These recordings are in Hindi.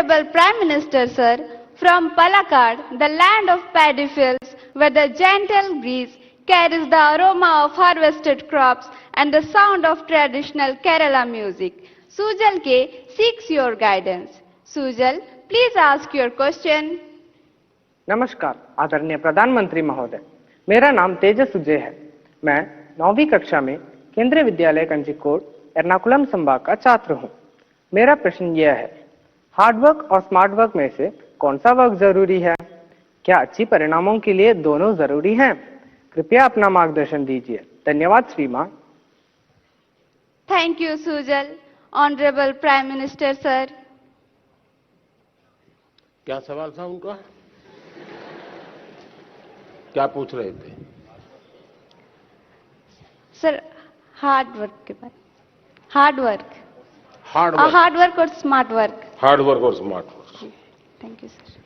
Honorable Prime Minister, sir, from Palakkad, the land of paddy fields, where the gentle breeze carries the aroma of harvested crops and the sound of traditional Kerala music, Sujal K seeks your guidance. Sujal, please ask your question. नमस्कार आदरणीय प्रधानमंत्री महोदय, मेरा नाम तेजस सुजय है। मैं 9वीं कक्षा में केंद्रीय विद्यालय कंजीकोट एर्नाकुलम संभाग का छात्र हूँ। मेरा प्रश्न यह है, हार्ड वर्क और स्मार्ट वर्क में से कौन सा वर्क जरूरी है? क्या अच्छी परिणामों के लिए दोनों जरूरी हैं? कृपया अपना मार्गदर्शन दीजिए। धन्यवाद श्रीमान। Thank you, Sujal. Honorable Prime Minister, sir. क्या सवाल था उनका? क्या पूछ रहे थे? सर, हार्ड वर्क के बारे में। हार्ड वर्क और स्मार्ट वर्क। हार्ड वर्क और smart work. Thank you sir.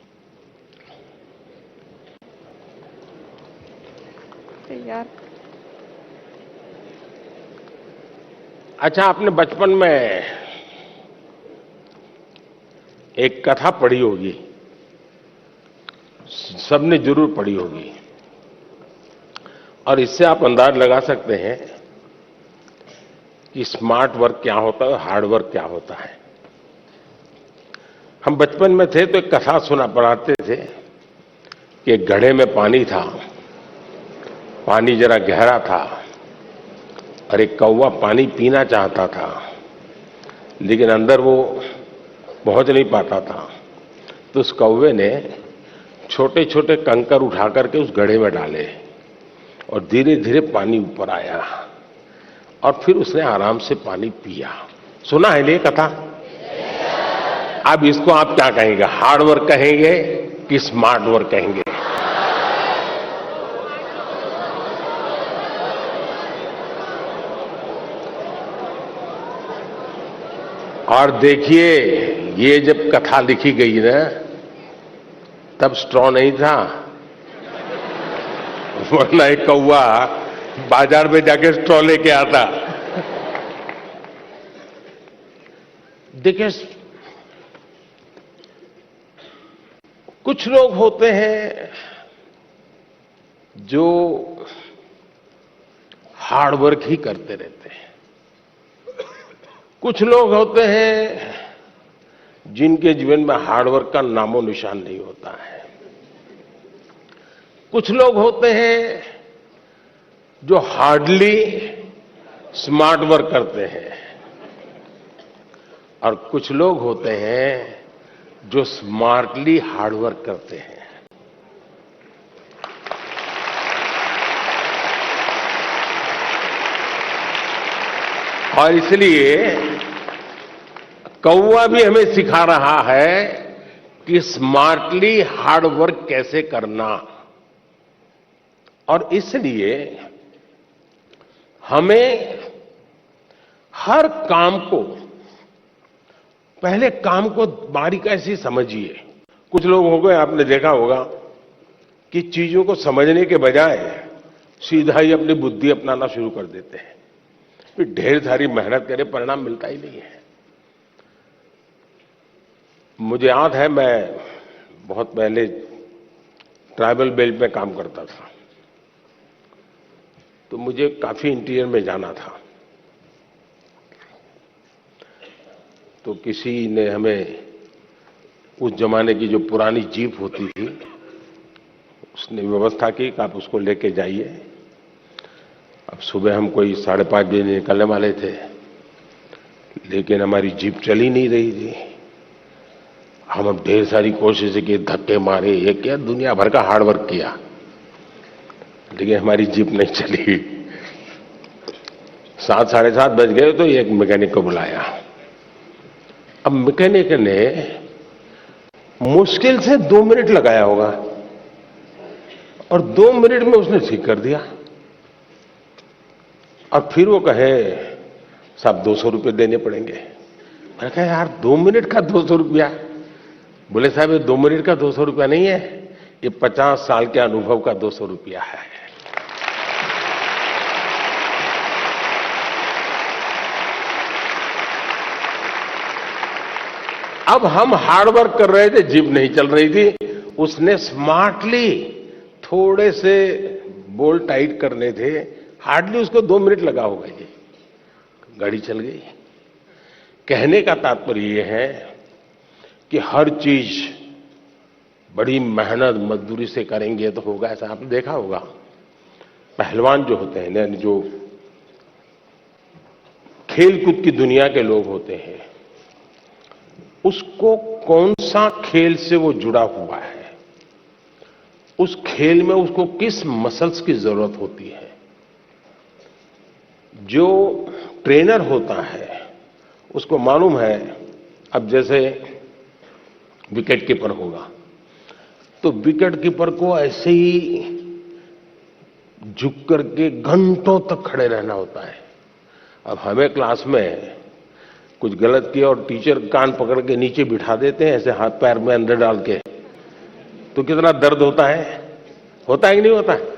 यार, अच्छा, आपने बचपन में एक कथा पढ़ी होगी, सबने जरूर पढ़ी होगी, और इससे आप अंदाज लगा सकते हैं कि स्मार्ट वर्क क्या होता है, हार्ड वर्क क्या होता है। हम बचपन में थे तो एक कथा सुना पढ़ाते थे कि एक घड़े में पानी था, पानी जरा गहरा था और एक कौवा पानी पीना चाहता था, लेकिन अंदर वो पहुंच नहीं पाता था। तो उस कौवे ने छोटे छोटे कंकर उठा करके उस घड़े में डाले और धीरे धीरे पानी ऊपर आया और फिर उसने आराम से पानी पिया। सुना है ये कथा? अब इसको आप क्या कहेंगे, हार्ड वर्क कहेंगे कि स्मार्ट वर्क कहेंगे? और देखिए, ये जब कथा लिखी गई ना, तब स्ट्रॉ नहीं था, वरना एक कौवा बाजार में जाके स्ट्रॉ लेके आता। देखिए, कुछ लोग होते हैं जो हार्ड वर्क ही करते रहते हैं, कुछ लोग होते हैं जिनके जीवन में हार्ड वर्क का नामो निशान नहीं होता है, कुछ लोग होते हैं जो हार्डली स्मार्ट वर्क करते हैं, और कुछ लोग होते हैं जो स्मार्टली हार्ड वर्क करते हैं। और इसलिए कौवा भी हमें सिखा रहा है कि स्मार्टली हार्ड वर्क कैसे करना। और इसलिए हमें हर काम को, पहले काम को बारीकी से समझिए। कुछ लोग हो गए, आपने देखा होगा कि चीजों को समझने के बजाय सीधा ही अपनी बुद्धि अपनाना शुरू कर देते हैं, फिर ढेर सारी मेहनत करे, परिणाम मिलता ही नहीं है। मुझे याद है, मैं बहुत पहले ट्राइबल बेल्ट में काम करता था, तो मुझे काफी इंटीरियर में जाना था। तो किसी ने हमें, उस जमाने की जो पुरानी जीप होती थी, उसने व्यवस्था की कि आप उसको लेके जाइए। अब सुबह हम कोई 5:30 बजे निकलने वाले थे, लेकिन हमारी जीप चली नहीं रही थी। हम अब ढेर सारी कोशिशें की, धक्के मारे, ये किया, दुनिया भर का हार्ड वर्क किया, लेकिन हमारी जीप नहीं चली। 7, 7:30 बज गए तो एक मैकेनिक को बुलाया। अब मैकेनिक ने मुश्किल से 2 मिनट लगाया होगा और 2 मिनट में उसने ठीक कर दिया। और फिर वो कहे, साहब 200 रुपये देने पड़ेंगे। मैंने कहा, यार 2 मिनट का 200 रुपया? बोले, साहब ये 2 मिनट का 200 रुपया नहीं है, ये 50 साल के अनुभव का 200 रुपया है। अब हम हार्ड वर्क कर रहे थे, जिप नहीं चल रही थी, उसने स्मार्टली थोड़े से बोल्ट टाइट करने थे, हार्डली उसको 2 मिनट लगा होगा, जी गाड़ी चल गई। कहने का तात्पर्य यह है कि हर चीज बड़ी मेहनत मजदूरी से करेंगे तो होगा ऐसा आपने देखा होगा। पहलवान जो होते हैं, जो खेलकूद की दुनिया के लोग होते हैं, उसको कौन सा खेल से वो जुड़ा हुआ है, उस खेल में उसको किस मसल्स की जरूरत होती है, जो ट्रेनर होता है उसको मालूम है। अब जैसे विकेट कीपर होगा तो विकेट कीपर को ऐसे ही झुक करके घंटों तक खड़े रहना होता है। अब हमें क्लास में कुछ गलत किया और टीचर कान पकड़ के नीचे बिठा देते हैं, ऐसे हाथ पैर में अंदर डाल के, तो कितना दर्द होता है कि नहीं होता है?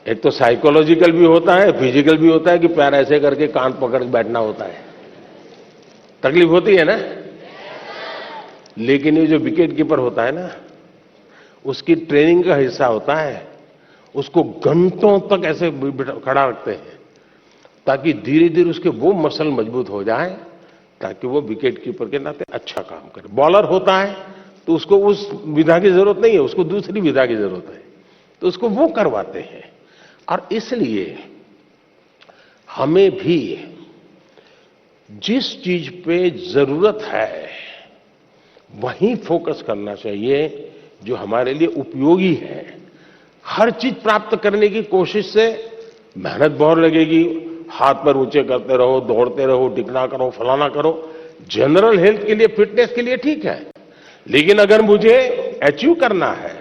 एक तो साइकोलॉजिकल भी होता है, फिजिकल भी होता है कि पैर ऐसे करके कान पकड़ के बैठना होता है, तकलीफ होती है ना। लेकिन ये जो विकेट कीपर होता है ना, उसकी ट्रेनिंग का हिस्सा होता है, उसको घंटों तक ऐसे खड़ा रखते हैं ताकि धीरे धीरे उसके वो मसल मजबूत हो जाए ताकि वो विकेट कीपर के नाते अच्छा काम करे। बॉलर होता है तो उसको उस विधा की जरूरत नहीं है, उसको दूसरी विधा की जरूरत है, तो उसको वो करवाते हैं। और इसलिए हमें भी जिस चीज पे जरूरत है वहीं फोकस करना चाहिए जो हमारे लिए उपयोगी है। हर चीज प्राप्त करने की कोशिश से मेहनत बहुत लगेगी, हाथ पैर ऊंचे करते रहो, दौड़ते रहो, टिकना करो, फलाना करो, जनरल हेल्थ के लिए, फिटनेस के लिए ठीक है। लेकिन अगर मुझे अचीव करना है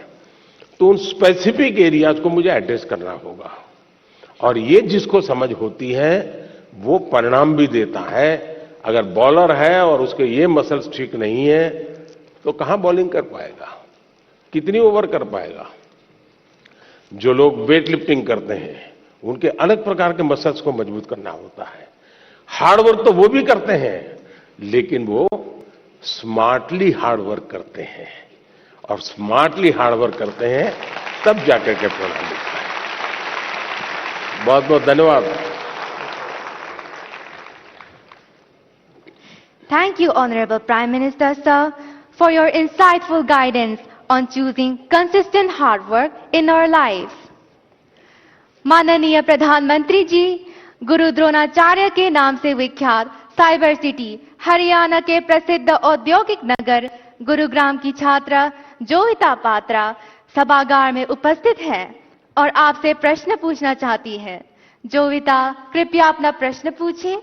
तो उन स्पेसिफिक एरियाज को मुझे एड्रेस करना होगा, और ये जिसको समझ होती है वो परिणाम भी देता है। अगर बॉलर है और उसके ये मसल्स ठीक नहीं है तो कहां बॉलिंग कर पाएगा, कितनी ओवर कर पाएगा। जो लोग वेट लिफ्टिंग करते हैं उनके अलग प्रकार के मसल्स को मजबूत करना होता है। हार्ड वर्क तो वो भी करते हैं, लेकिन वो स्मार्टली हार्ड वर्क करते हैं, और स्मार्टली हार्ड वर्क करते हैं तब जाकर के परिणाम मिलता है। बहुत बहुत धन्यवाद। Thank you, Honorable Prime Minister, sir, for your insightful guidance on choosing consistent hard work in our lives. माननीय प्रधानमंत्री जी, गुरु द्रोणाचार्य के नाम से विख्यात साइबर सिटी हरियाणा के प्रसिद्ध औद्योगिक नगर गुरुग्राम की छात्रा जोविता पात्रा सभागार में उपस्थित है और आपसे प्रश्न पूछना चाहती है। जोविता, कृपया अपना प्रश्न पूछिए।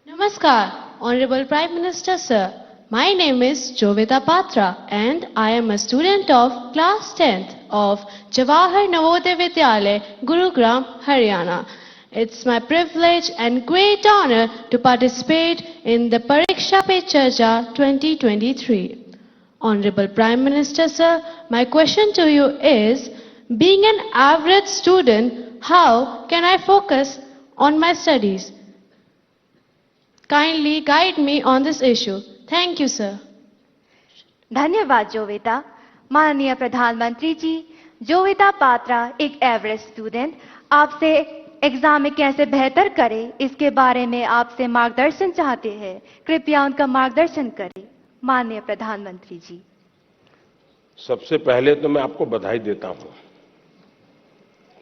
Namaskar, Honorable Prime Minister Sir. My name is Jovita Patra and I am a student of class 10th of Jawahar Navodaya Vidyalaya, Gurugram, Haryana. It's my privilege and great honor to participate in the Pariksha Pe Charcha 2023. Honorable Prime Minister Sir, my question to you is, being an average student, how can I focus on my studies? Kindly guide me on this issue. Thank you, sir. धन्यवाद जोविता। माननीय प्रधानमंत्री जी, जोविता पात्रा एक एवरेज स्टूडेंट आपसे एग्जाम में कैसे बेहतर करे इसके बारे में आपसे मार्गदर्शन चाहते हैं। कृपया उनका मार्गदर्शन करें। माननीय प्रधानमंत्री जी। सबसे पहले तो मैं आपको बधाई देता हूं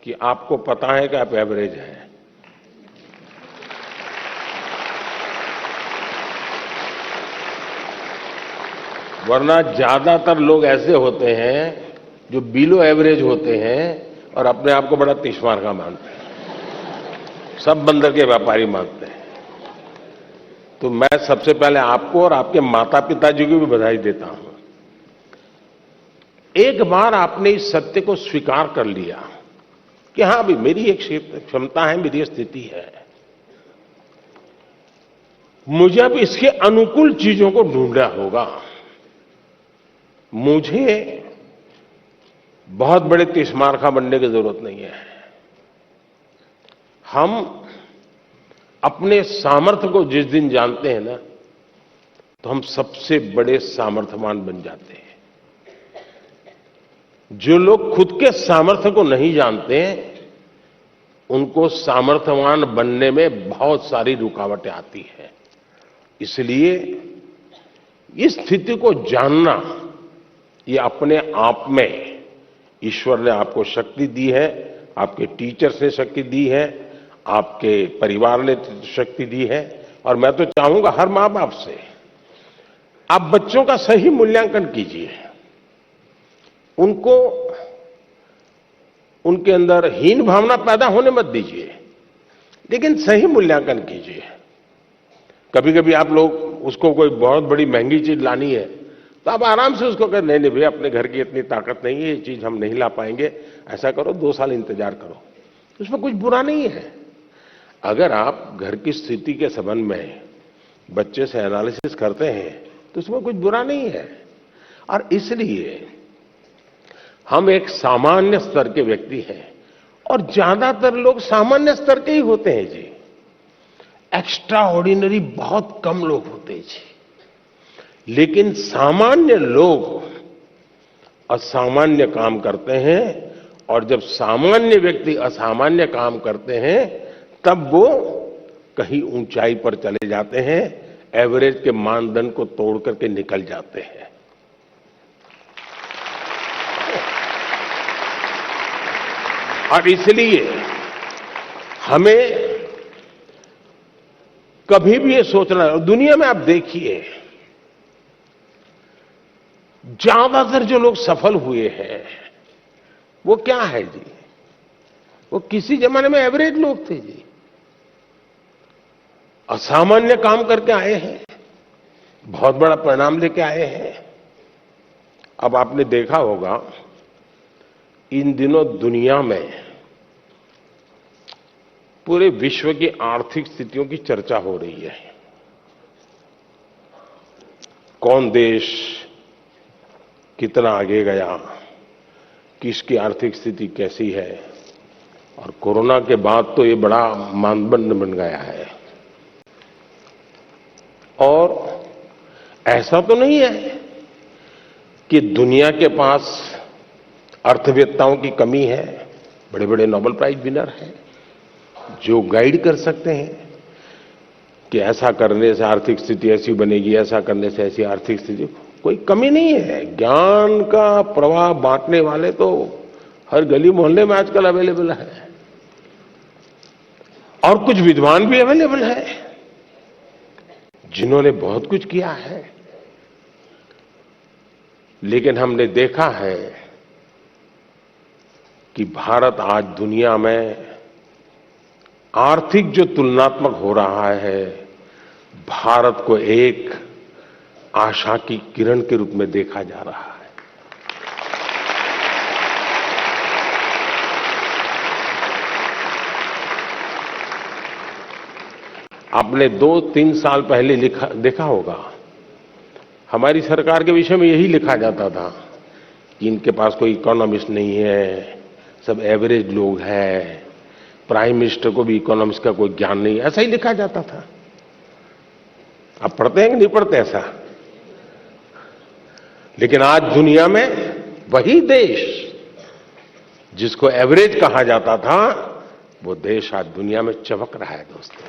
कि आपको पता है कि आप एवरेज हैं। वरना ज्यादातर लोग ऐसे होते हैं जो बिलो एवरेज होते हैं और अपने आप को बड़ा तीसमार का मानते हैं, सब बंदर के व्यापारी मानते हैं। तो मैं सबसे पहले आपको और आपके माता पिताजी को भी बधाई देता हूं। एक बार आपने इस सत्य को स्वीकार कर लिया कि हां भी मेरी एक क्षमता है, मेरी स्थिति है, मुझे अब इसके अनुकूल चीजों को ढूंढना होगा। मुझे बहुत बड़े तिस्मारखा बनने की जरूरत नहीं है। हम अपने सामर्थ्य को जिस दिन जानते हैं ना, तो हम सबसे बड़े सामर्थ्यवान बन जाते हैं। जो लोग खुद के सामर्थ्य को नहीं जानते उनको सामर्थ्यवान बनने में बहुत सारी रुकावटें आती हैं। इसलिए इस स्थिति को जानना, ये अपने आप में ईश्वर ने आपको शक्ति दी है, आपके टीचर्स ने शक्ति दी है, आपके परिवार ने शक्ति दी है। और मैं तो चाहूंगा हर मां बाप से, आप बच्चों का सही मूल्यांकन कीजिए, उनको उनके अंदर हीन भावना पैदा होने मत दीजिए, लेकिन सही मूल्यांकन कीजिए। कभी कभी आप लोग उसको कोई बहुत बड़ी महंगी चीज लानी है तो आप आराम से उसको कहें, नहीं नहीं भैया, अपने घर की इतनी ताकत नहीं है, ये चीज हम नहीं ला पाएंगे, ऐसा करो 2 साल इंतजार करो। उसमें कुछ बुरा नहीं है। अगर आप घर की स्थिति के संबंध में बच्चे से एनालिसिस करते हैं तो उसमें कुछ बुरा नहीं है। और इसलिए हम एक सामान्य स्तर के व्यक्ति हैं, और ज्यादातर लोग सामान्य स्तर के ही होते हैं जी। एक्स्ट्रा ऑर्डिनरी बहुत कम लोग होते हैं जी। लेकिन सामान्य लोग असामान्य काम करते हैं, और जब सामान्य व्यक्ति असामान्य काम करते हैं तब वो कहीं ऊंचाई पर चले जाते हैं, एवरेज के मानदंड को तोड़ करके निकल जाते हैं। और इसलिए हमें कभी भी ये सोचना, दुनिया में आप देखिए ज्यादातर जो लोग सफल हुए हैं वो क्या है जी, वो किसी जमाने में एवरेज लोग थे जी, असामान्य काम करके आए हैं, बहुत बड़ा परिणाम लेके आए हैं। अब आपने देखा होगा इन दिनों दुनिया में पूरे विश्व की आर्थिक स्थितियों की चर्चा हो रही है। कौन देश कितना आगे गया, किसकी आर्थिक स्थिति कैसी है, और कोरोना के बाद तो ये बड़ा मानदंड बन गया है। और ऐसा तो नहीं है कि दुनिया के पास अर्थवेत्ताओं की कमी है, बड़े बड़े नोबेल प्राइज विनर हैं जो गाइड कर सकते हैं कि ऐसा करने से आर्थिक स्थिति ऐसी बनेगी, ऐसा करने से ऐसी आर्थिक स्थिति, कोई कमी नहीं है। ज्ञान का प्रवाह बांटने वाले तो हर गली मोहल्ले में आजकल अवेलेबल है, और कुछ विद्वान भी अवेलेबल है जिन्होंने बहुत कुछ किया है। लेकिन हमने देखा है कि भारत आज दुनिया में आर्थिक जो तुलनात्मक हो रहा है, भारत को एक आशा की किरण के रूप में देखा जा रहा है। आपने 2-3 साल पहले देखा होगा, हमारी सरकार के विषय में यही लिखा जाता था कि इनके पास कोई इकोनॉमिस्ट नहीं है, सब एवरेज लोग हैं, प्राइम मिनिस्टर को भी इकोनॉमिक्स का कोई ज्ञान नहीं, ऐसा ही लिखा जाता था। आप पढ़ते हैं कि नहीं पढ़ते ऐसा? लेकिन आज दुनिया में वही देश जिसको एवरेज कहा जाता था, वो देश आज दुनिया में चमक रहा है दोस्तों।